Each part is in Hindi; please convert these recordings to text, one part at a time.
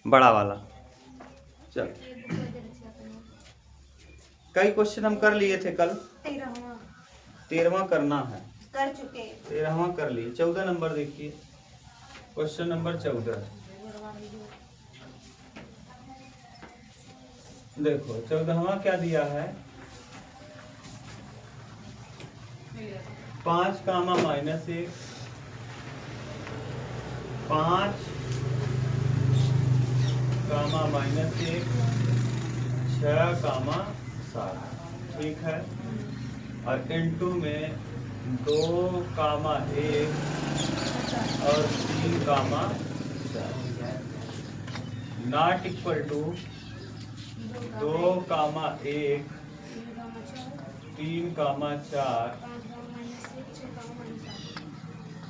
बड़ा वाला। चल कई क्वेश्चन हम कर लिए थे कल, 13वां करना है, कर चुके। 13वां कर लिए। 14 नंबर देखिए, क्वेश्चन नंबर 14। देखो 14वां क्या दिया है, 5 comma minus 1, 5 comma minus 1, 6 comma 7, ठीक है। और इनटू में 2 कामा 1 और 3 comma 4, not equal to 2 comma 1, 3 comma 4,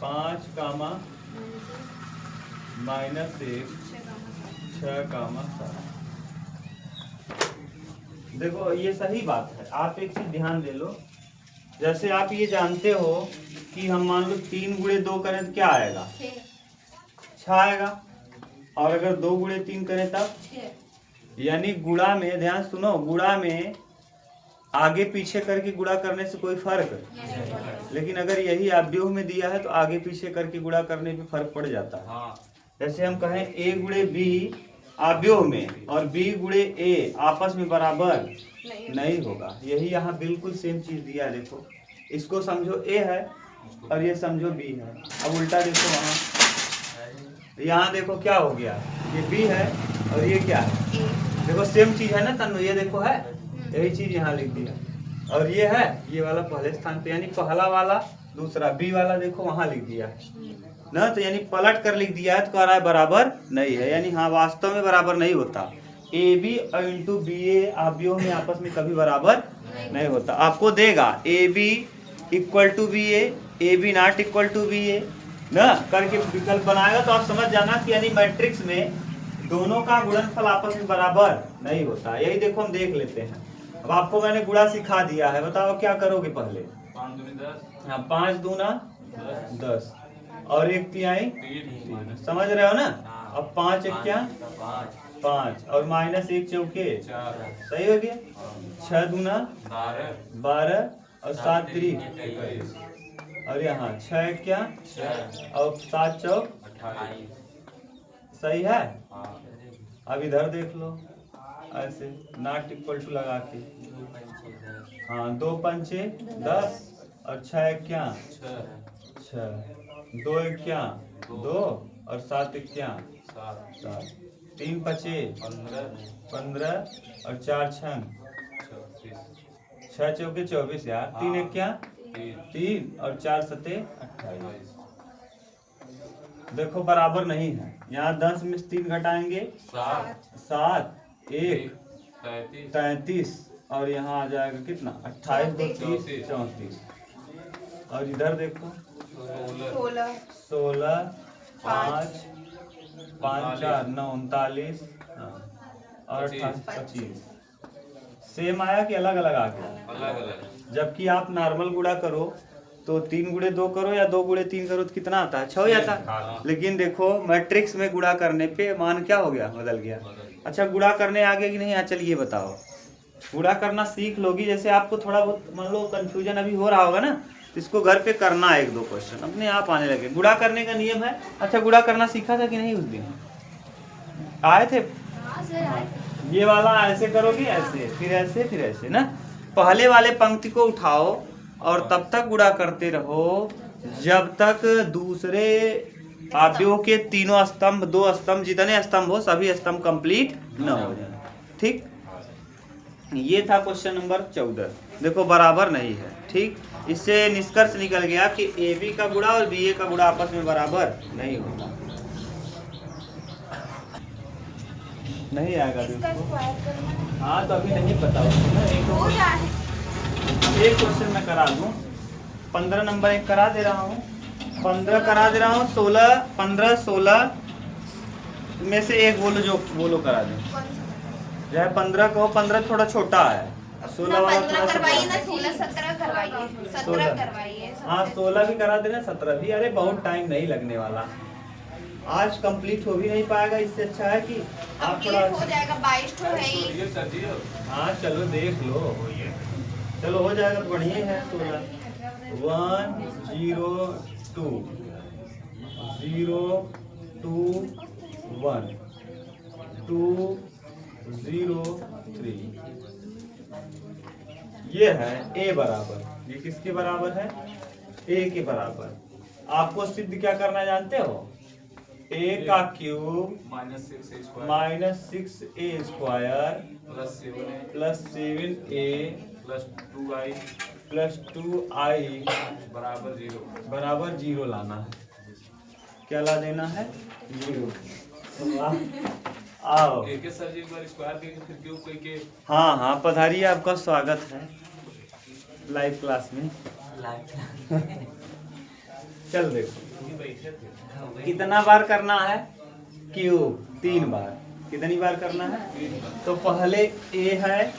5 comma minus 1, 6 comma 7। देखो ये सही बात है। आप एक चीज ध्यान दे लो, जैसे आप ये जानते हो कि हम मान लो 3 गुणे 2 करें तो क्या आएगा, 6 आएगा। और अगर 2 गुणे 3 करें तब, यानी गुणा में, ध्यान सुनो, गुणा में आगे पीछे करके गुणा करने से कोई फर्क, लेकिन अगर यही अवयव में दिया है तो आगे पीछे करके गुणा करने पे फर्क पड़ जाता है। जैसे हम कहें a गुणे b अवयव में और b गुणे a आपस में बराबर नहीं होगा। यही यहाँ बिल्कुल सेम चीज दिया है। देखो इसको समझो a है और ये समझो b है। अब उल्टा देखो, वहाँ यहाँ देखो क्या हो गया, ये b है और ये क्या है, देखो सेम चीज है ना तन्नु, ये देखो है, यही चीज यहाँ लिख दिया। और ये है, ये वाला पहले स्थान पे, यानी पहला वाला दूसरा, बी वाला देखो वहां लिख दिया है ना, तो यानी पलट कर लिख दिया है तो कह रहा है बराबर नहीं है। यानी हाँ वास्तव में बराबर नहीं होता। ए बी इंटू बी ए अवयव में आपस में कभी बराबर नहीं होता। आपको देगा A B equal to B A B not equal to B A ना करके विकल्प बनाएगा, तो आप समझ जाना कि यानी मैट्रिक्स में दोनों का गुणनफल आपस में बराबर नहीं होता। यही देखो हम देख लेते हैं। अब आपको मैंने गुणा सिखा दिया है, बताओ क्या करोगे पहले। 5 दूना 10 और 1 तिहाई 3, समझ रहे हो ना। अब 5 एक क्या 5 और माइनस 1 चौके 4, सही हो गया। 6 दूना 12 और 7 3 21, और यहाँ 6 एक क्या 6 और 7 चौक 28, सही है। अब इधर देख लो ऐसे नॉट इक्वल टू लगा के, हाँ 2 पंचे 10 और 6 एक क्या 6, 2 एक क्या 2 और 7 एक क्या 7, 3 पचे 15 और 4 छंग 6 चौके 24 यार, 3 एक क्या 3 और 4 सते 28। देखो बराबर नहीं है। यहाँ 10 में 3 घटाएंगे 7 1 33 और यहाँ आ जाएगा कितना 28 2 30 34। और इधर देखो 16 5 5 4 9 39 और 25। सेम आया कि अलग अलग आ गया? अलग अलग। जबकि आप नॉर्मल गुणा करो तो 3 गुणे 2 करो या 2 गुणे 3 करो तो कितना आता है 6 आता है। लेकिन देखो मैट्रिक्स में गुणा करने पे मान क्या हो गया, बदल गया। अच्छा गुणा करने आगे कि नहीं आ, चलिए बताओ। गुणा करना सीख लोगी, जैसे आपको थोड़ा बहुत मान लो कंफ्यूजन अभी हो रहा होगा ना, तो इसको घर पे करना है 1-2 क्वेश्चन अपने आप आने लगे। गुणा करने का नियम है। अच्छा गुणा करना सीखा था कि नहीं उस दिन, आए थे? ये वाला ऐसे करोगे, ऐसे फिर ऐसे फिर ऐसे ना, पहले वाले पंक्ति को उठाओ और तब तक गुणा करते रहो जब तक दूसरे अवयव के तीनों स्तंभ 2 स्तंभ जितने स्तंभ हो सभी स्तंभ कंप्लीट न हो जाए। ठीक, ये था क्वेश्चन नंबर 14। देखो बराबर नहीं है। ठीक, इससे निष्कर्ष निकल गया कि ए बी का गुणा और बी ए का गुणा आपस में बराबर नहीं होता। नहीं आएगा देखो। हाँ तो अभी नहीं पता उसको, एक क्वेश्चन मैं करा दूं। 15 नंबर एक करा दे रहा हूँ, 15 करा दे रहा हूँ, 16 15 16 में से एक बोलो, जो बोलो करा दे। जो है 15 कहो, 15 थोड़ा छोटा है, 16 वाला थोड़ा करवाइए ना, 16 17 करवाइए, 17 करवाइए। हाँ 16 भी करा देना, 17 भी। अरे बहुत टाइम नहीं लगने वाला। आज कंप्लीट हो भी नहीं पाएगा, इससे अच्छा है कि आप थोड़ा कंप्लीट हो जाएगा, 22 तो है ही। ये सर जी हाँ चलो देख लो, चलो हो जाएगा तो बढ़िया ही है। 16 1 0 2 0 2 1 2 0 3। ये है a बराबर, ये किसके बराबर है? a के बराबर। आपको सिद्ध क्या करना जानते हो? a का cube -6a square plus 7a +7a plus 2i +2i बराबर 0 0 लाना है। क्या ला देना है? 0। आओ। एक के सर जी एक बार स्क्वायर करके फिर क्यूब करके हाँ हाँ पधारिए, आपका स्वागत है लाइव क्लास में। चल देखो बैठे थे कितना बार करना है? क्यूब 3 बार। कितनी बार करना है? तो पहले a है,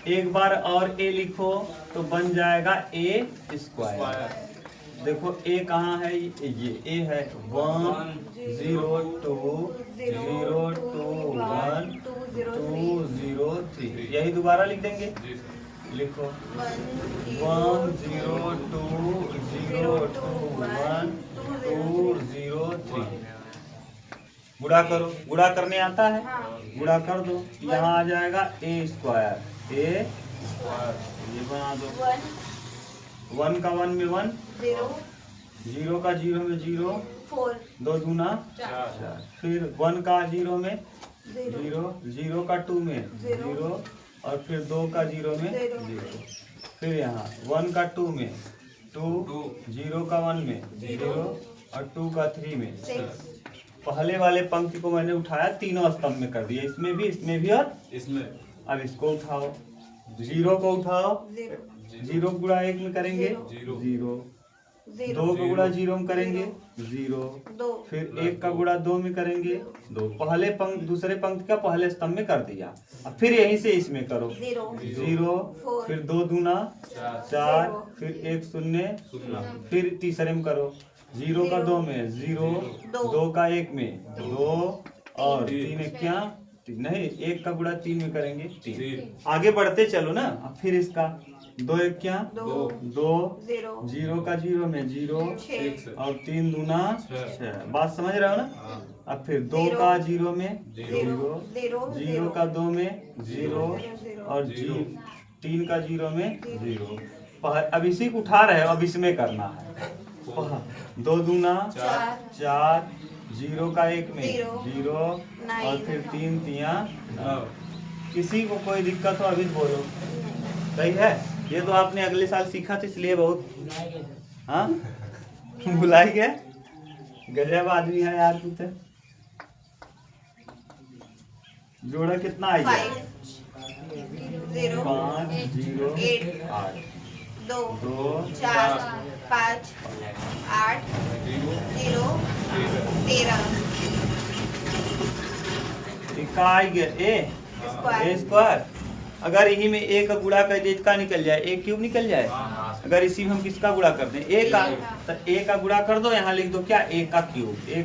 एक बार और a लिखो तो बन जाएगा a स्क्वायर। देखो a कहाँ है? ये a है। 1 0 2 0 2 1 2 0 3। यही दोबारा लिख देंगे। लिखो 1 0 2 0 2 1 2 0 3। गुणा करो। गुणा करने आता है? गुणा कर दो। यहाँ आ जाएगा a स्क्वायर। a ये बना दो। 1 का 1 में 1, 0 का 0 में 0, 2 दूना 4। फिर 1 का 0 में 0, 0 का 2 में 0, और फिर 2 का 0 में 0। फिर यहाँ 1 का 2 में 2, 0 का 1 में 0, और 2 का 3 में 6। पहले वाले पंक्ति को मैंने उठाया, तीनों स्तंभ में कर दिया, इसमें भी और इसमें। अब इसको उठाओ, 0 को उठाओ, 0 गुणा 1 में करेंगे 0, 2 का गुणा 0 में करेंगे 0, फिर 1 का गुणा 2 में करेंगे 2। पहले पंक्ति दूसरे पंक्ति का पहले स्तंभ में कर दिया। अब फिर यहीं से इसमें करो 0, फिर 2 दूना 4, फिर 1 शून्य, फिर तीसरे में करो 0 का 2 में 0, 2 का 1 में 2, और 3 एक क्या नहीं, 1 का गुणा 3 में करेंगे 3। आगे बढ़ते चलो ना। अब फिर इसका 2 एक क्या 2, 0 का 0 में 0, और 3 दूना 6। बात समझ रहे हो ना? अब फिर 2 का 0 में 0, 0 का 2 में 0, और 3 का 0 में 0। अब इसी को उठा रहे हो, अब इसमें करना है। 2 दूना 4, 0 का 1 में 0, और फिर 3 तिया 9। किसी को कोई दिक्कत हो अभी बोलो। सही है? ये तो आपने अगले साल सीखा था, इसलिए बहुत हाँ भुलाई गए। गजब आदमी है यार तू तो। जोड़ा कितना आई है? 5 0 8 2 4 5 8 0 13। इकाई गया ए स्क्वायर। अगर यही में a का गुणा कर दिए का निकल जाए, a क्यूब निकल जाए। अगर इसी में हम किसका गुणा कर दें? a का, तो a का गुणा कर दो, यहाँ लिख दो क्या? a का क्यूब। a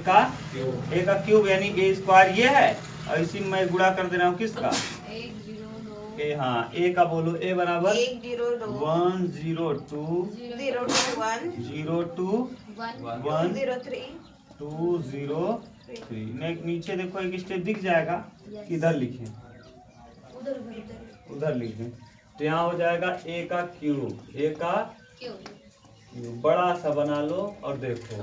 का क्यूब यानी a स्क्वायर ये है, और इसी में मैं गुणा कर दे रहा हूँ किसका? a। हाँ a का बोलो। a बराबर 1 0 2 0 2 1 2 0 3। नीचे देखो एक स्टेप दिख जाएगा, किधर लिखें? उधर लिख दें। तो यहाँ हो जाएगा a का क्यूब। a का क्यूब बड़ा सा बना लो, और देखो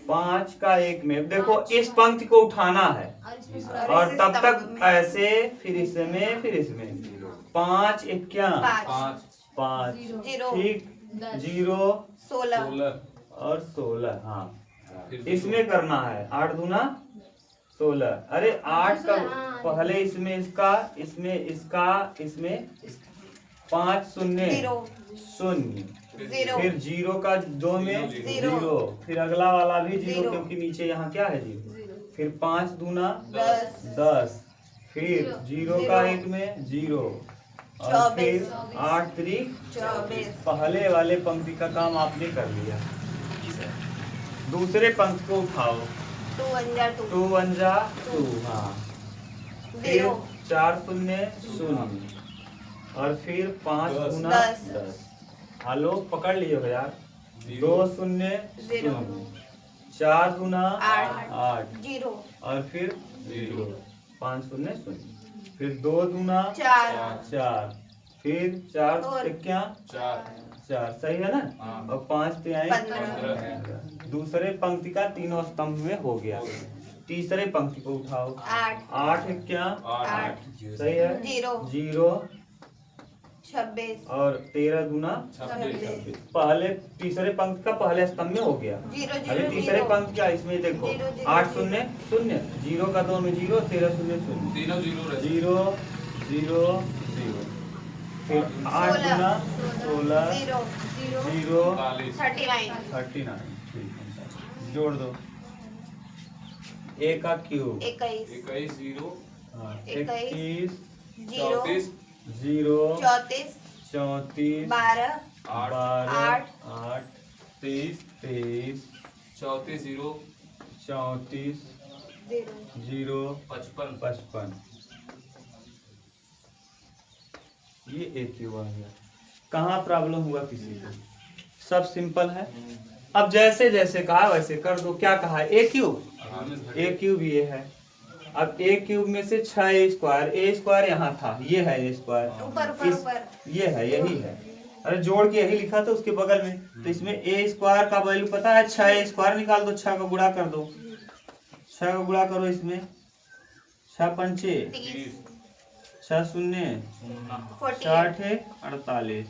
5 का 1 में देखो, इस पंक्ति को उठाना है, और तब तक ऐसे, फिर इसमें, फिर इसमें 5 1 क्या 5 ठीक 0 16 और 16। हाँ इसमें करना है 8 दूना 16। अरे 8 का पहले इसमें इसका, इसमें इसका, इसमें 5 शून्य 0, फिर 0 का 2 में 0, फिर अगला वाला भी 0, क्योंकि नीचे यहाँ क्या है 0। फिर 5 दूना 10, फिर 0 का 1 में 0, और फिर 24 8 3 24 पहले वाले पंक्ति का काम आपने कर लिया। दूसरे पंक्ति को उठाओ। 2 1 जा 2 2 1 जा 2, हाँ। फिर 0 4 0 0 और फिर 5 10 गुना 10 10। हेलो पकड़ लियो यार। 2 0 0 4 गुना 8 0 और फिर 0 5 0 0 फिर 2 गुना 4 4 फिर 4 और क्या 4 सही है ना। हाँ। और 5 तिहाई 15 दूसरे पंक्ति का तीनों स्तंभ में हो गया। तीसरे पंक्ति को उठाओ। 8 8 क्या 8 सही है। 0 0 26 और 13 गुना 26 पहले तीसरे पंक्ति का पहले स्तंभ में हो गया। 0 अभी 0 तीसरे 0 पंक्ति का इसमें देखो 0 0 8 0 0 0 का दोनों 0 13 0 0 तीनों जीरो रहे। 0 0 0 फिर 8 गुना 16 0 0 0 39 39 ठीक है। जोड़ दो a का क्यूब 21 21 जीरो 21 0 0 34 34 12 12 8 8 23 23 34 जीरो 34 0 0 55 55 ये एक क्यूब आ गया। कहाँ प्रॉब्लम हुआ किसी को? सब सिंपल है। अब जैसे जैसे कहा वैसे कर दो। क्या कहा ए क्यूब ये है। अब ए क्यूब में से 6 स्क्वायर ए स्क्वायर यहाँ था, ये है ए स्क्वायर ऊपर ऊपर ऊपर ये है यही है। अरे जोड़ के यही लिखा था उसके बगल में। तो इसमें ए स्क्वायर का वैल्यू पता है 6 स्क्वायर निकाल दो। 6 का गुणा कर दो। 6 का गुणा करो इसमें 6 पंचे 30 6 शून्य 48 60 48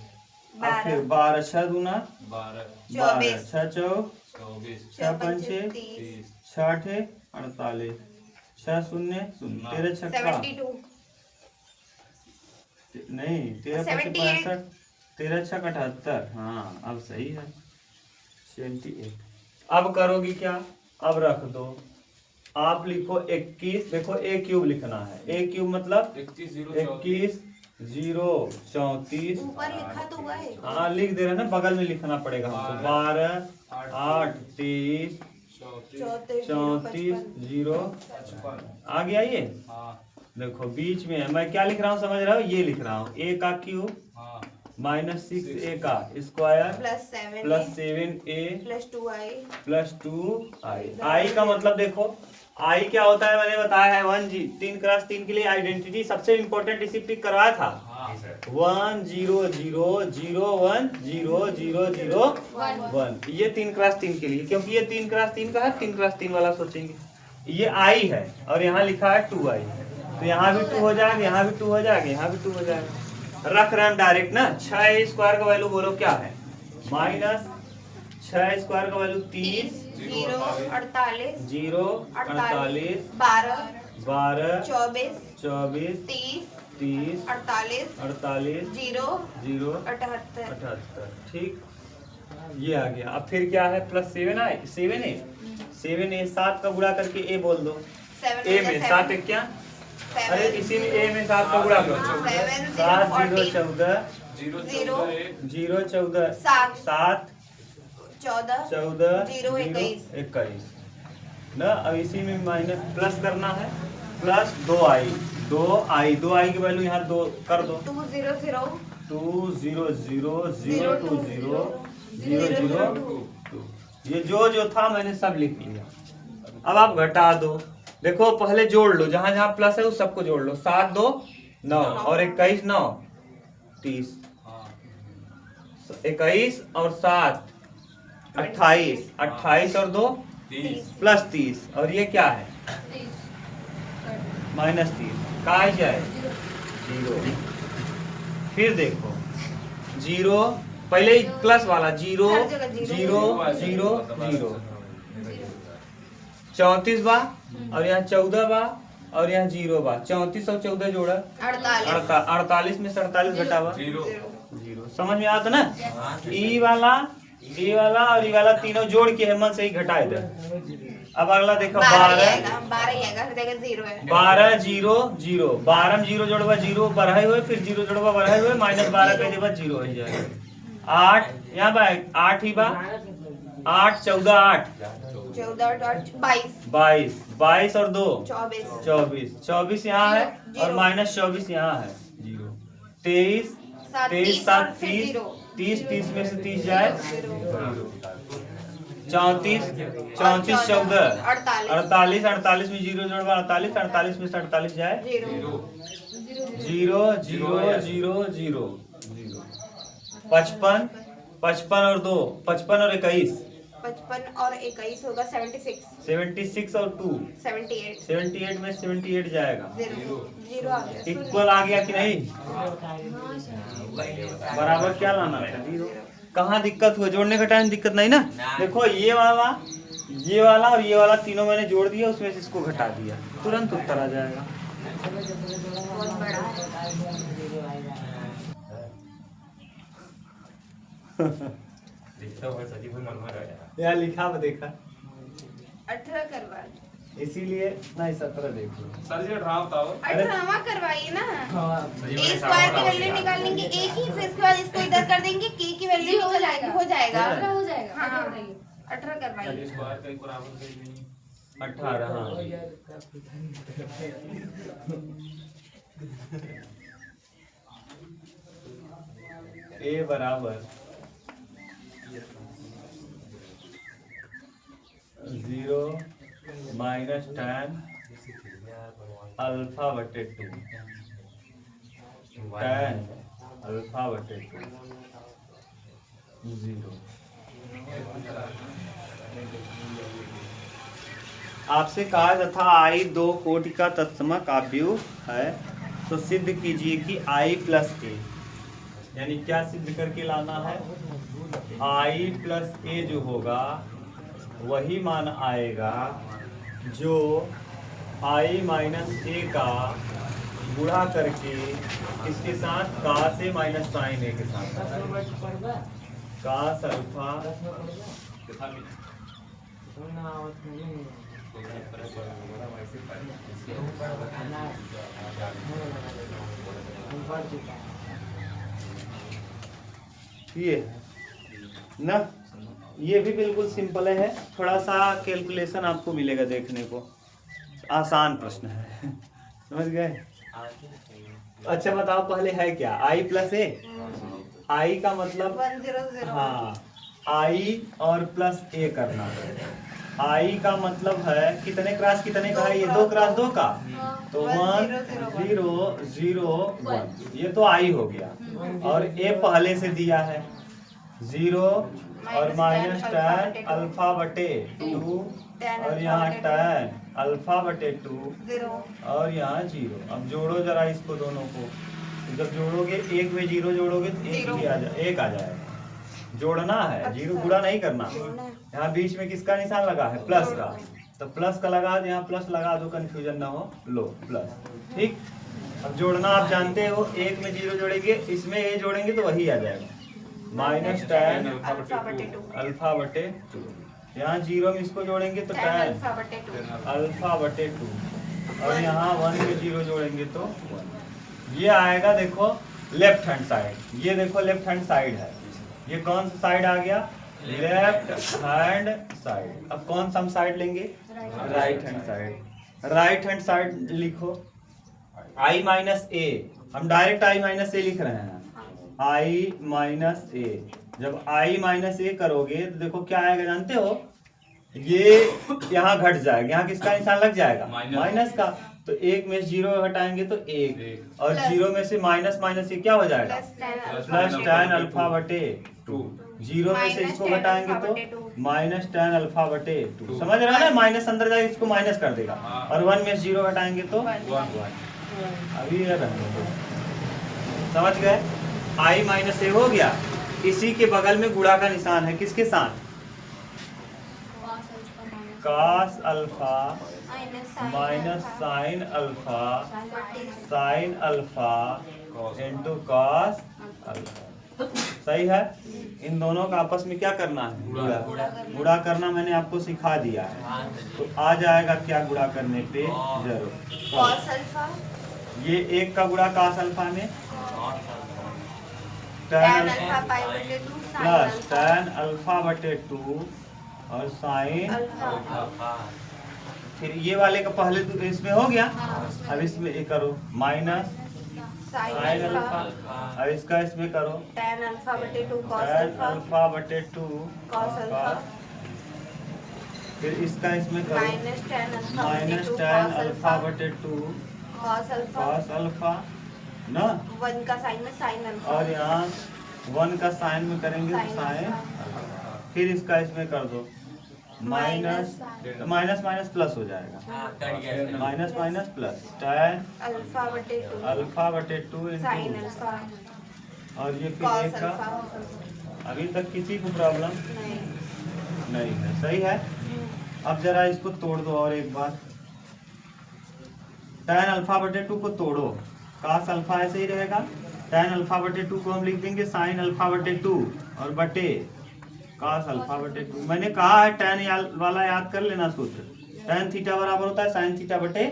अब 12 फिर 12 6 दूना 12 24 6 चौ 24 6 पंचे 30 60 48 6 शून्य 0 13 छक्का 72 नहीं 13 पंचे 78 65 13 छक 78। हाँ अब सही है 78। अब करोगी क्या? अब रख दो। आप लिखो 21। देखो ए क्यूब लिखना है। ए क्यूब मतलब 21 जीरो 21 0 34 ऊपर लिखा तो हुआ है। हाँ लिख दे रहे हैं ना, बगल में लिखना पड़ेगा हमको। 12 8 23 34 0 आ गया ये। हाँ देखो बीच में है। मैं क्या लिख रहा हूँ समझ रहा हूँ? ये लिख रहा हूँ ए का क्यूब हाँ -6 ए का स्क्वायर +7 +7 ए +2i +2 आई। आई का मतलब देखो आई क्या होता है मैंने बताया है। 3x3 के लिए आइडेंटिटी सबसे इम्पोर्टेंट इसी पिक करवाया था। हाँ सर 1 0 0 0 1 0 0 0 1 ये 3x3 के लिए, क्योंकि ये 3x3 का है। 3x3 वाला सोचेंगे ये आई है और यहाँ लिखा है 2i। तो यहाँ भी 2 हो जाएगा, यहाँ भी 2 हो जाएगा, यहाँ भी 2 हो जाएगा। रख रहे हम डायरेक्ट ना। 6 स्क्वायर का वैल्यू बोलो क्या है? -6 स्क्वायर का वैल्यू 30 0 48 0 48 12 12 24 24 30 30 48 48 0 0 78 78 ठीक ये आ गया। अब फिर क्या है? +7 आए 7 ए 7 का गुणा करके ए बोल दो। 7 ए में 7 एक क्या? अरे इसी में ए में 7 का गुणा करो। 7 7 0 0 14 जीरो 0 0 14 7 7 14 14 0 21 21 ना। अब इसी में माइनस प्लस करना है। प्लस 2i 2i की वैल्यू यहाँ 2 कर दो। 2 0 0 2 0 0 0 2 0 0 0 2 ये जो था मैंने सब लिख लिया। अब आप घटा दो। देखो पहले जोड़ लो, जहां जहां प्लस है उस सबको जोड़ लो। 7 2 9 और 21 9 30 21 और 7 28 28 और 2 +30 और ये क्या है? -30 कहा जाए 0। फिर देखो 0 पहले ही प्लस वाला 0 हर जगह 0 0 0 34 बा और यहाँ 14 बा और यहाँ 0 बा। 34 और 14 जोड़ा 48 48 में से 48 घटावा जीरो 0। समझ में आता ना? ई वाला ये वाला और ये वाला तीनों जोड़ के हेमंत से ही घटा इधर। अब अगला देखो 12 12 12 ही आएगा, फिर देखो 0 है। 12 0 0 12 में 0 जोड़वा 0 बढ़ाए हुए, फिर 0 जोड़वा बढ़ाए हुए, -12 के बाद 0 हो जाएगा। 8 यहाँ बा 8 ही बा 8 14 8 14 8 22 22 और 2 24 24 यहाँ है और -24 यहाँ है 0 23 23 7 30 30 में से 30 जाए 34 34 14 48 48 में 0 जोड़वा 48 48 में से 48 जाए 0 0 0 0 55 55 और 2 55 और 21 55 और 21 होगा 76 76 और 2 78 78 में 78 जाएगा 0 आ गया। इक्वल आ गया कि नहीं? बराबर क्या लाना है? 0। कहाँ दिक्कत हुआ? जोड़ने का टाइम दिक्कत नहीं ना। देखो ये वाला और ये वाला तीनों मैंने जोड़ दिया, उसमें से इसको घटा दिया, तुरंत उत्तर आ जाएगा। बहुत बड़ा यहाँ लिखा हुआ देखा, 18 करवा इसीलिए नहीं 17 देखो। सर जी 18 बताओ। 18वां करवाइए ना। ए स्क्वायर की वैल्यू निकालेंगे ए की, फिर उसके बाद इसको इधर कर देंगे के की वैल्यू हो जाएगा। हो जाएगा। हाँ 18 करवाइए। स्क्वायर का एक बराबर कर देंगे। 18 हाँ। ए बराबर 0 -tan अल्फा बटे 2 tan अल्फा बटे 2 0। आपसे कहा तथा आई 2 कोटि का तत्समक आव्यूह है, तो सिद्ध कीजिए कि i प्लस ए, यानी क्या सिद्ध करके लाना है? i प्लस ए जो होगा वही मान आएगा जो i माइनस ए का गुणा करके इसके साथ का से माइनस साइन ए के साथ कास अल्फा ये ना, ये भी बिल्कुल सिंपल है, थोड़ा सा कैलकुलेशन आपको मिलेगा देखने को, आसान प्रश्न है। समझ गए? अच्छा बताओ पहले है क्या? i प्लस ए, i का मतलब 100 हाँ i और प्लस ए करना है। i का मतलब है कितने क्रॉस कितने का है? ये 2 क्रॉस 2 का, तो 1 0 0 1, ये तो i हो गया। और a पहले से दिया है 0 और -tan अल्फा बटे 2, और यहाँ tan अल्फा बटे 2 और यहाँ 0। अब जोड़ो जरा इसको दोनों को, जब जोड़ोगे 1 में 0 जोड़ोगे तो 1 आ जाएगा। जोड़ना है, 0 गुणा नहीं करना। यहाँ बीच में किसका निशान लगा है? प्लस का, तो प्लस का लगा दो, यहाँ प्लस लगा दो, कंफ्यूजन ना हो, लो प्लस। ठीक, अब जोड़ना आप जानते हो, 1 में 0 जोड़ेंगे, इसमें ए जोड़ेंगे तो वही आ जाएगा -tan अल्फा बटे 2। यहाँ 0 में इसको जोड़ेंगे तो tan अल्फा बटे 2, और यहाँ 1 में 0 जोड़ेंगे तो 1। ये आएगा देखो लेफ्ट हैंड साइड। ये देखो लेफ्ट हैंड साइड है, ये कौन सा साइड आ गया? Left hand side. अब कौन सा हम साइड लेंगे? Right hand side. Right hand side लिखो i माइनस ए, हम डायरेक्ट i माइनस ए लिख रहे हैं। i माइनस ए, जब i माइनस ए करोगे तो देखो क्या आएगा जानते हो? ये यहाँ घट जाएगा, यहाँ किसका निशान लग जाएगा? माइनस का, तो 1 में 0 हटाएंगे तो 1, और 0 में से माइनस माइनस ये क्या हो जाएगा? +tan अल्फा बटे 2। 0 में से इसको घटाएंगे तो -tan अल्फा बटे 2। समझ रहे हैं ना? माइनस अंदर जाएगा, इसको माइनस कर देगा, और 1 में 0 हटाएंगे तो 1। अभी ये समझ गए? i माइनस ए हो गया। इसी के बगल में गुणा का निशान है, किसके साथ? cos alpha minus sine alpha into cos alpha. सही है। इन दोनों का आपस में क्या करना है? गुणा करना मैंने आपको सिखा दिया है। तो आ जाएगा क्या गुणा करने पे? 0। cos अल्फा ये 1 का गुणा cos अल्फा में tan tan अल्फा अल्फा पाई बटे 2 sin plus alpha tan alpha बटे 2 और sin अल्फा। फिर ये वाले का पहले तो इसमें हो गया। हाँ, उसमें अब इसमें ये करो minus sin sin alpha alpha. अब इसका इसमें करो tan अल्फा बटे 2 cos tan अल्फा अल्फा बटे 2 cos अल्फा फिर इसका इसमें करो माइनस tan अल्फा बटे minus 2 tan cos alpha alpha बटे 2 cos अल्फा cos अल्फा ना। 1 का साइन में sin अल्फा और यहाँ 1 का साइन में करेंगे तो sin साइन। अल्फा। फिर इसका इसमें कर दो माइनस माइनस माइनस प्लस हो जाएगा। Minus minus plus tan alpha बटे 2 अल्फा बटे 2 sin इंटू अल्फा और ये फिर cos एक का। अल्फा अभी तक किसी को प्रॉब्लम नहीं। नहीं है। सही है। अब जरा इसको तोड़ दो और एक बार। tan अल्फा बटे 2 को तोड़ो cos अल्फा ऐसे ही रहेगा। tan अल्फा बटे 2 को हम लिख देंगे sin अल्फा बटे 2 और बटे cos अल्फा बटे 2। मैंने कहा है tan वाला याद कर लेना सूत्र। tan थीटा बराबर होता है sin थीटा बटे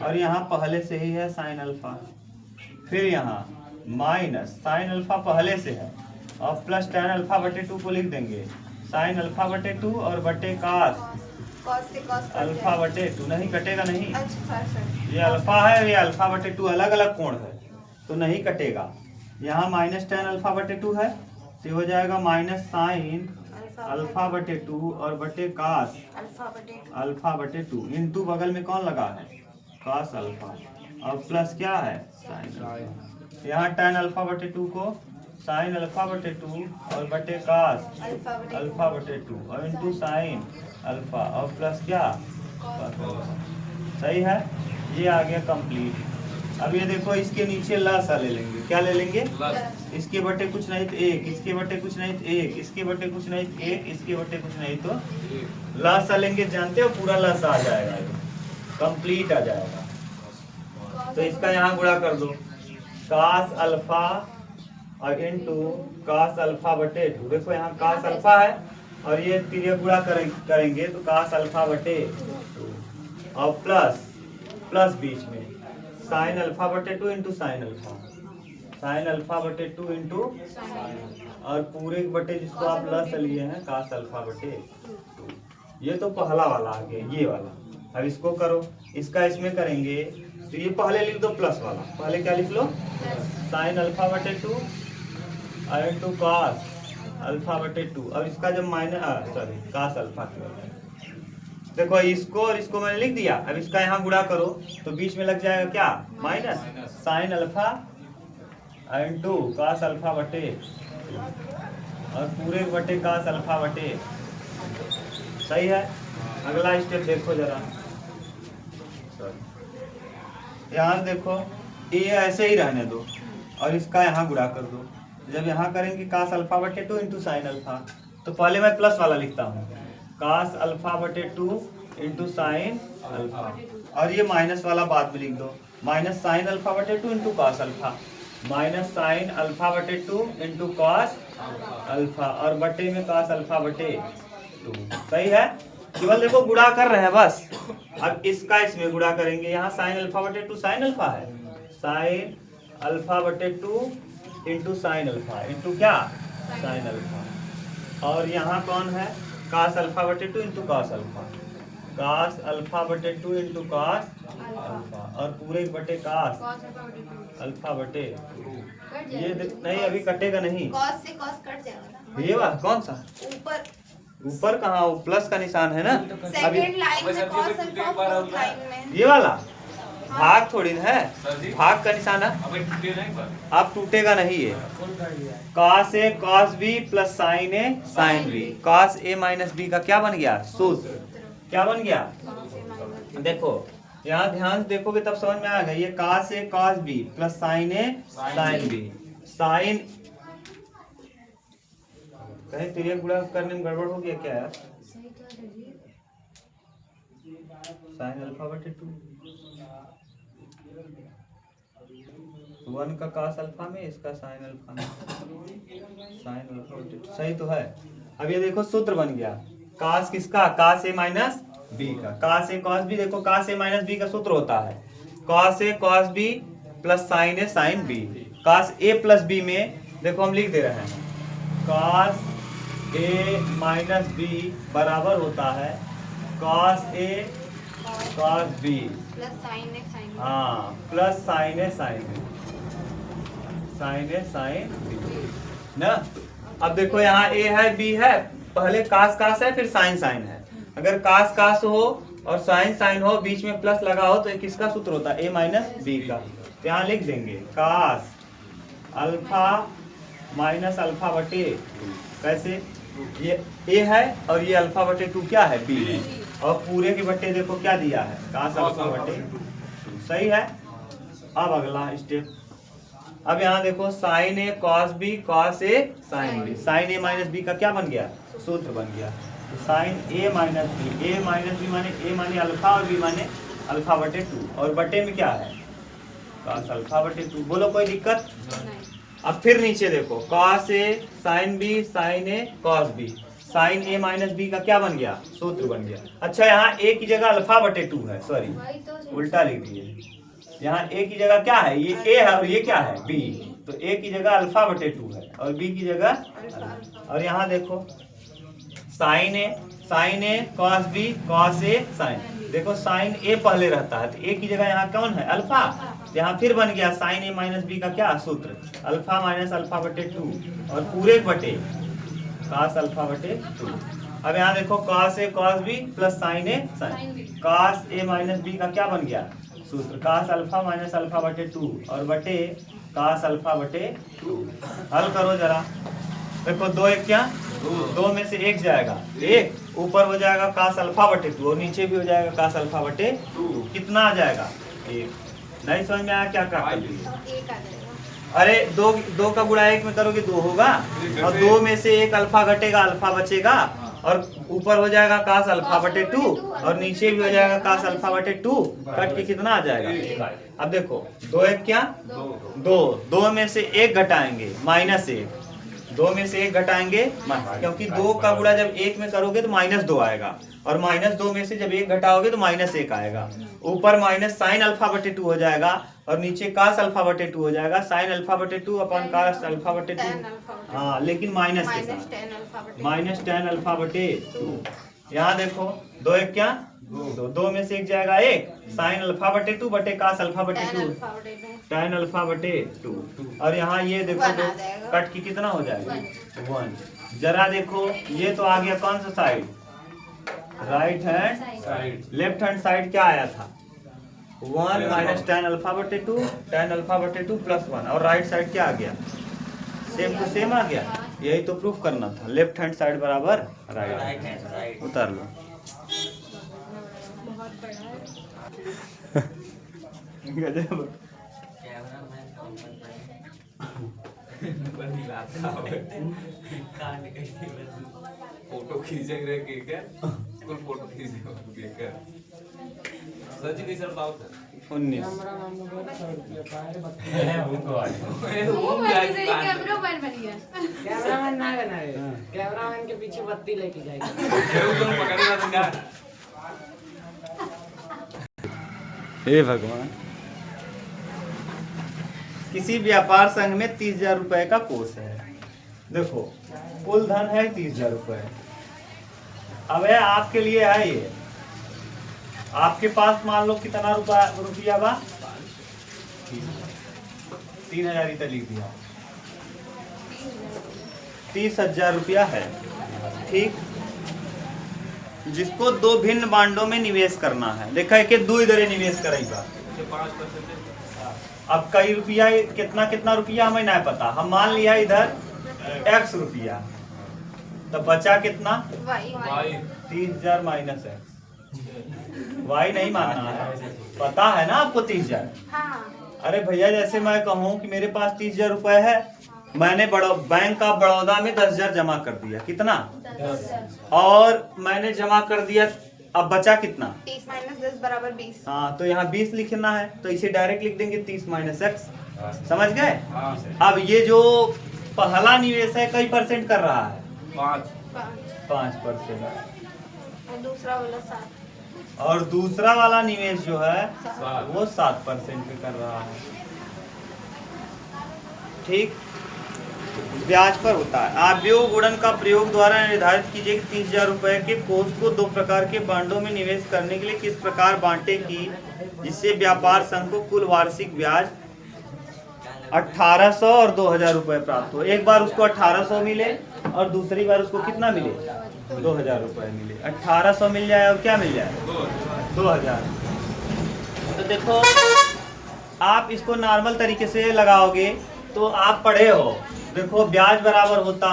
और यहाँ पहले से ही है sin अल्फा। फिर यहाँ माइनस sin अल्फा पहले से है और प्लस tan अल्फा बटे 2 को लिख देंगे sin अल्फा बटे 2 और बटे cos cos से cos कट अल्फा जाएगा। बटे 2। नहीं कटेगा नहीं। अच्छा सर ये अल्फा है और ये अल्फा बटे 2 अलग अलग कोण है तो नहीं कटेगा। यहाँ माइनस tan अल्फा बटे 2 है तो हो जाएगा माइनस साइन अल्फा बटे 2 और बटे cos अल्फा बटे 2 इंटू बगल में कौन लगा है? cos अल्फा और प्लस क्या है? Sine alpha. यहाँ tan अल्फा बटे 2 को साइन अल्फा बटे 2 और बटे cos अल्फा बटे 2 और इंटू साइन अल्फा और प्लस क्या? cos alpha. सही है। ये आ गया कंप्लीट। अब ये देखो इसके नीचे लसा ले लेंगे। क्या ले लेंगे? इसके बटे कुछ नहीं तो 1, इसके बटे कुछ नहीं तो 1, इसके बटे कुछ नहीं तो 1, इसके बटे कुछ नहीं तो लसा लेंगे। जानते हो पूरा लसा आ जाएगा, कंप्लीट आ जाएगा। तो इसका यहाँ गुणा कर दो cos अल्फा और इंटू cos अल्फा बटे 2। देखो यहाँ cos अल्फा है और ये फिर ये गुणा करेंगे तो cos अल्फा बटे 2 और प्लस बीच में साइन अल्फा बटे 2 into sine alpha. Sine alpha बटे 2 इंटू और पूरे बटे जिसको आप प्लस लिए हैं cos अल्फा बटे 2। ये तो पहला वाला आ गया ये वाला। अब इसको करो इसका इसमें करेंगे तो ये पहले लिख दो प्लस वाला। पहले क्या लिख लो? साइन अल्फा बटे 2 और इंटू cos अल्फा बटे 2 और इसका जब माइनस सॉरी cos अल्फा की देखो इसको और इसको मैंने लिख दिया। अब इसका यहाँ गुणा करो तो बीच में लग जाएगा क्या? Minus sine alpha into cos alpha बटे और पूरे बटे cos अल्फा बटे। सही है। अगला स्टेप देखो जरा। यहाँ देखो ये ऐसे ही रहने दो और इसका यहाँ गुणा कर दो। जब यहाँ करेंगे cos अल्फा बटे 2 इंटू साइन अल्फा तो पहले मैं प्लस वाला लिखता हूँ cos अल्फा बटे 2 इंटू साइन अल्फा और ये माइनस वाला बाद में लिख दो माइनस साइन अल्फा बटे 2 into cos alpha minus sine alpha बटे 2 इंटू cos अल्फा और बटे में cos अल्फा बटे 2। सही है। केवल देखो गुणा कर रहे हैं बस। अब इसका इसमें गुणा करेंगे। यहाँ साइन अल्फा बटे 2 साइन अल्फा है साइन अल्फा बटे 2 इंटू साइन अल्फा इंटू क्या? साइन अल्फा और यहाँ कौन है? cos अल्फा बटे 2 into cos alpha cos alpha बटे 2 इंटू cos अल्फा और पूरे बटे cos अल्फा बटे 2। ये नहीं अभी कटेगा नहीं। cos से cos कट जाएगा। ये वाला कौन सा? ऊपर कहाँ? वो प्लस का निशान है ना। सेकंड लाइन में cos अल्फा फोर्थ लाइन में ये वाला भाग थोड़ी ना है, भाग का निशान है। अब टूटेगा नहीं ये। cos a cos b plus sin a sin b। cos a minus b का क्या बन गया? सूत्र क्या बन गया? देखो यहाँ ध्यान से देखोगे तब समझ में आएगा। ये cos a cos b plus sin a sin b। sin कहीं तिरिया गुणा करने में गड़बड़ हो गया क्या यार? sin अल्फा बटे 2 1 का cos अल्फा में, इसका sin अल्फा में, sin अल्फा बटे 2, सही तो है। अब ये देखो सूत्र बन गया, cos किसका, cos a माइनस b का, cos a cos b, देखो cos a माइनस b का सूत्र होता है cos a cos b plus sin a sin b। cos a plus b में देखो हम लिख दे रहे हैं cos a माइनस b बराबर होता है cos a cos b, plus sign है साइन। हाँ प्लस साइन है साइन है, साइन है साइन ना। अब देखो यहाँ a है b है, पहले कास कास है फिर साइन साइन है। अगर कास कास हो और साइन साइन हो, बीच में प्लस लगा हो, तो ये किसका सूत्र होता है, a माइनस b का। तो यहाँ लिख देंगे कास अल्फा माइनस अल्फा बटे 2। कैसे, ये a है और ये अल्फा बटे 2 क्या है, b है, और पूरे के बटे देखो क्या दिया है, कास अल्फा बटे 2। सही है। अब अगला स्टेप, अब यहाँ देखो sine A cos B cos A sine B, sign A minus B का क्या बन गया, सूत्र बन गया। तो साइन ए माइनस बी, ए माइनस बी माने ए माने अल्फा और बी माने अल्फा बटे 2, और बटे में क्या है, कॉस अल्फा बटे 2। बोलो कोई दिक्कत। अब फिर नीचे देखो cos A sine B sign A cos B, sign A minus B का क्या बन गया, सूत्र बन गया। अच्छा यहाँ ए की जगह अल्फा बटे 2 है, सॉरी उल्टा लिख दिए। यहाँ a की जगह क्या है, ये a है और ये क्या है, b। तो a की जगह अल्फा बटे 2 है और b की जगह। और यहाँ देखो sine A cos b cos a sine, देखो साइन a पहले रहता है तो a की जगह यहाँ कौन है, अल्फा। यहाँ फिर बन गया साइन a माइनस b का क्या सूत्र, अल्फा माइनस अल्फा बटे 2 और पूरे बटे कॉस अल्फा बटे 2। अब यहाँ देखो cos a cos b plus sine a sine, cos a minus b का क्या बन गया सूत्र, कास अल्फा माइनस अल्फा बटे 2 और बटे कास अल्फा बटे 2। हल करो जरा, देखो 2 1 क्या, 2 में से 1 जाएगा, 1 ऊपर हो जाएगा कास अल्फा बटे 2 और नीचे भी हो जाएगा कास अल्फा बटे 2। कितना आ जाएगा, 1। नहीं समझ में आया क्या कर दिए, अरे 2 का गुणा 1 में करोगे 2 होगा, और 2 में से 1 अल्फा घटेगा, अल्फा बचेगा, और ऊपर हो जाएगा कास अल्फा बटे 2 और नीचे भी हो जाएगा कास अल्फा बटे 2, कट के कितना आ जाएगा। अब देखो 2 1 क्या, 2 में से 1 घटाएंगे -1, 2 में से 1 घटाएंगे, क्योंकि 2 का गुणा जब 1 में करोगे तो -2 आएगा, और -2 में से जब 1 घटाओगे तो -1 आएगा। ऊपर माइनस साइन अल्फा बटे 2 हो जाएगा और नीचे कास अल्फा बटे 2 हो जाएगा, साइन अल्फा बटे 2 अपन कास अल्फा बटे 2, हाँ लेकिन माइनस के साथ, माइनस टेन अल्फा बटे 2। यहाँ देखो 2 1 क्या, 2 में से 1 जाएगा 1, साइन अल्फा बटे 2 बटे कास अल्फा बटे 2, टेन अल्फा बटे 2। और यहाँ ये देखो तो कट की कितना हो जाएगा, 1। जरा देखो ये तो आ गया कौन सा side, right hand side. Left hand side क्या आया था, 1 माइनस टेन अल्फा बटे 2, टेन अल्फा बटे 2 प्लस 1, और राइट साइड क्या आ गया, सेम टू सेम आ गया। यही तो प्रूफ करना था, लेफ्ट हैंड साइड बराबर राइट हैंड साइड। उतार लो गजब। फोटो खींचे क्या, कुल फोटो खींचे सच नहीं सर बात 19 कैमरामैन बन गया, कैमरामैन ना बनाए, कैमरामैन के पीछे बत्ती लेके जाएगा। हे भगवान। किसी व्यापार संघ में 30,000 रुपए का कोष है, देखो कुल धन है 30,000 रुपए। अब है आपके लिए है ये, आपके पास मान लो कितना रुपया बा, 3,000 इतना लिख दिया, 30,000 रुपया है, ठीक। जिसको 2 भिन्न बांडों में निवेश करना है, देखा है कि 2 इधर निवेश करेगा, 5%। अब कई रुपया कितना रुपया हमें नहीं पता, हम मान लिया इधर x रुपया, तो बचा कितना, 30,000 माइनस x। y नहीं मानना है, पता है ना आपको 30,000। हाँ। अरे भैया जैसे मैं कहूँ कि मेरे पास 30,000 रुपए है, मैंने बैंक ऑफ बड़ौदा में 10,000 जमा कर दिया, कितना, और मैंने जमा कर दिया अब बचा कितना? 30 माइनस 10 बराबर 20। हाँ, तो यहाँ 20 लिखना है, तो इसे डायरेक्ट लिख देंगे 30 माइनस एक्स। समझ गए? हाँ अब ये जो पहला निवेश है कई परसेंट कर रहा है? 5 5%। और दूसरा वाला 7। और दूसरा वाला निवेश जो है 7 वो 7% पे कर रहा है। ठीक, ब्याज पर होता है। आव्यूह गुणन का प्रयोग द्वारा निर्धारित कीजिए कि 30,000 रुपए के कोष को 2 प्रकार के बांडों में निवेश करने के लिए किस प्रकार बांटे की जिससे व्यापार संघ को कुल वार्षिक ब्याज 1800 और 2000 रुपए प्राप्त हो। एक बार उसको 1800 मिले और दूसरी बार उसको कितना मिले? 2000 रुपए मिले। 1800 मिल जाए और क्या मिल जाए? 2000। तो देखो, आप इसको नॉर्मल तरीके से लगाओगे तो आप पढ़े हो, देखो ब्याज बराबर होता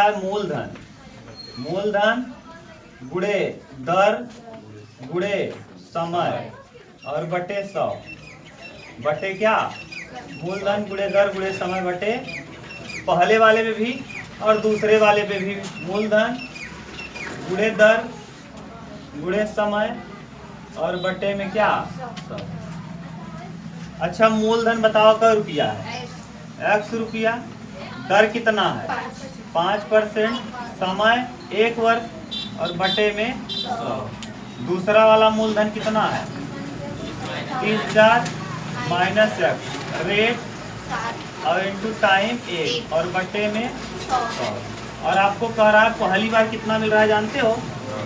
है मूलधन, मूलधन गुणे दर गुणे समय और बटे 100 बटे क्या? मूलधन गुणे दर गुणे समय बटे, पहले वाले में भी और दूसरे वाले पे भी मूलधन गुणे दर गुणे समय और बटे में क्या? 100। अच्छा, मूलधन बताओ क्या रुपया है? x रुपया। दर कितना है? 5%। समय 1 वर्ष और बटे में 100। दूसरा वाला मूलधन कितना है? 30,000 माइनस x रेट और इंटू टाइम 1 और बटे में 100। और आपको कह रहा है पहली बार कितना मिल रहा है जानते हो?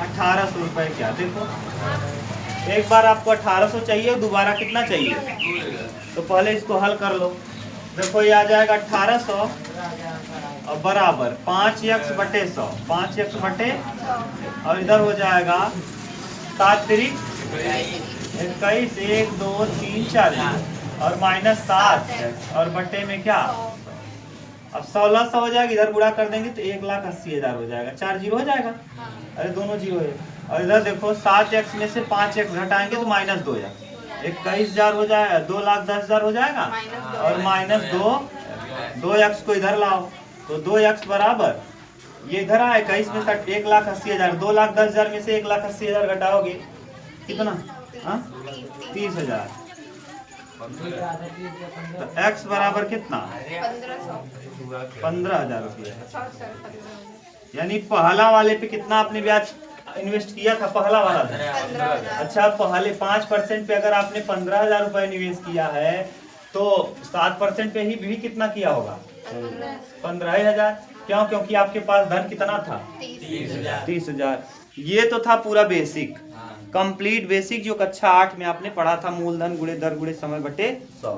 1800 रुपए। क्या देखो, एक बार आपको 1800 चाहिए, दोबारा कितना चाहिए? तो पहले इसको हल कर लो। देखो ये आ जाएगा 1800 और बराबर 5x बटे 100, 5x बटे, और इधर हो जाएगा 7 3 21 1 2 3 4 और माइनस 7 और बटे में क्या? अब 1600 हो जाएगा, इधर गुणा कर देंगे तो 1,80,000 हो जाएगा। 4 जीरो हो जाएगा, अरे दोनों जीरो है। और इधर देखो 7x में से 5x घटाएंगे तो माइनस 2x, 21,000 हो जाएगा, 2,10,000 हो जाएगा। और माइनस 2x को इधर लाओ तो 2x बराबर ये इधर आए 21 में 1,80,000, 2,10,000 में से 1,80,000 घटाओगे कितना? 30,000। तो x बराबर कितना? 15,000 रुपया। यानी पहला वाले पे कितना आपने ब्याज इन्वेस्ट किया था? पहला वाला था। अच्छा, पहले 5% पे अगर आपने 15,000 रुपए निवेश किया है तो 7% पे ही भी कितना किया होगा? 15,000। क्यों? क्योंकि आपके पास धन कितना था? 30,000। ये तो था पूरा बेसिक, कंप्लीट बेसिक जो कक्षा 8 में आपने पढ़ा था, मूलधन गुणे दर गुणे समय बटे 100।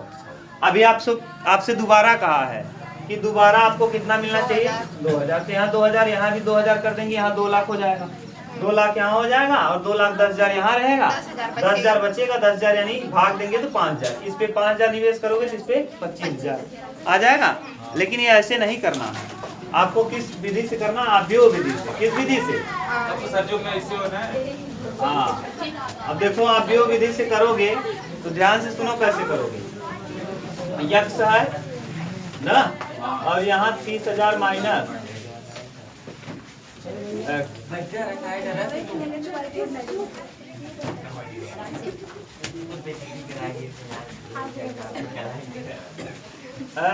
अभी आपसे दोबारा कहा है कि दोबारा आपको कितना मिलना चाहिए? 2000। तो यहाँ 2000, यहाँ भी 2000 कर देंगे, यहाँ 2 लाख हो जाएगा। 2 लाख यहाँ हो जाएगा और 2,10,000 यहाँ रहेगा। 10,000 बचेगा, 10,000 यानी भाग देंगे तो 5,000। इस पे 5,000 निवेश करोगे तो इस पे 25,000 आ जाएगा। लेकिन ये ऐसे नहीं करना है, आपको किस विधि से करना? आव्यूह विधि से। किस विधि से? अब सर जो मैं इससे होना है। हाँ, अब देखो आव्यूह विधि से करोगे तो ध्यान से सुनो कैसे करोगे। x है ना, और यहाँ 30,000 माइनस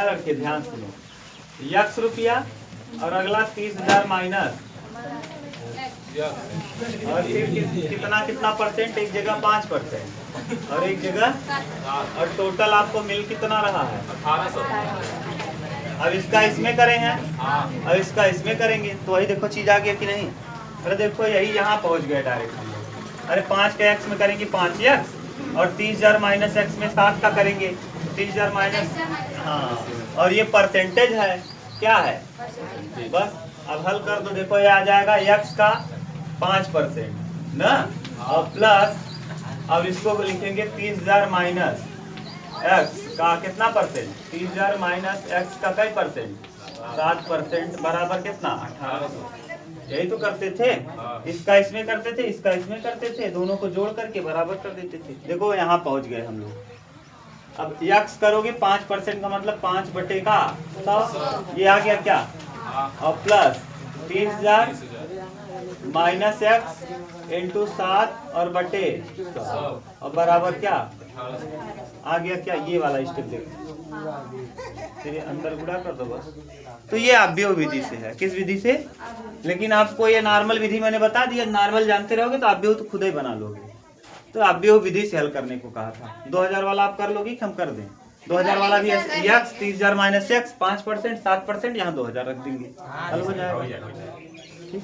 रखिए, ध्यान सुनो। x रुपया और अगला 30,000 माइनस, और फिर कितना परसेंट? एक जगह 5% और एक जगह, और टोटल आपको मिल कितना रहा है? 1800। अब इसका इसमें करें हैं, अब इसका इसमें करेंगे तो वही देखो चीज आ गया कि नहीं? अरे देखो यही यहाँ पहुँच गए डायरेक्ट हम लोग। अरे 5 का x में करेंगे 5x और 30,000 माइनस x में 7 का करेंगे 30,000 माइनस, हाँ, और ये परसेंटेज है, क्या है? बस अब हल कर दो। देखो ये आ जाएगा x का 5% ना, और प्लस अब इसको लिखेंगे 30,000 माइनस x का कितना परसेंट? 30,000 माइनस x का कई परसेंट? 7% बराबर कितना? 1800। यही तो करते थे, इसका इसमें करते थे, इसका इसमें करते थे, दोनों को जोड़ करके बराबर कर देते थे। देखो यहाँ पहुँच गए हम लोग। अब x करोगे 5% का मतलब 5 बटे का 100, ये आ गया क्या? और प्लस 30,000 माइनस एक्स इंटू 7 और बटे 100 और बराबर क्या आ गया, क्या ये वाला स्टेप देखो, फिर अंदर गुणा कर दो बस। तो ये अव्यव विधि से है, किस विधि से? लेकिन आपको ये नॉर्मल विधि मैंने बता दिया, नॉर्मल जानते रहोगे तो अव्यव तो खुद ही बना लोगे। तो अव्यव विधि से हल करने को कहा था। 2000 वाला आप कर लोगे कि हम कर दें? 2000 वाला भी एक्स 30,000 माइनस एक्स 5%, 7%, यहाँ 2000 रख देंगे, हल हो जाएगा। ठीक।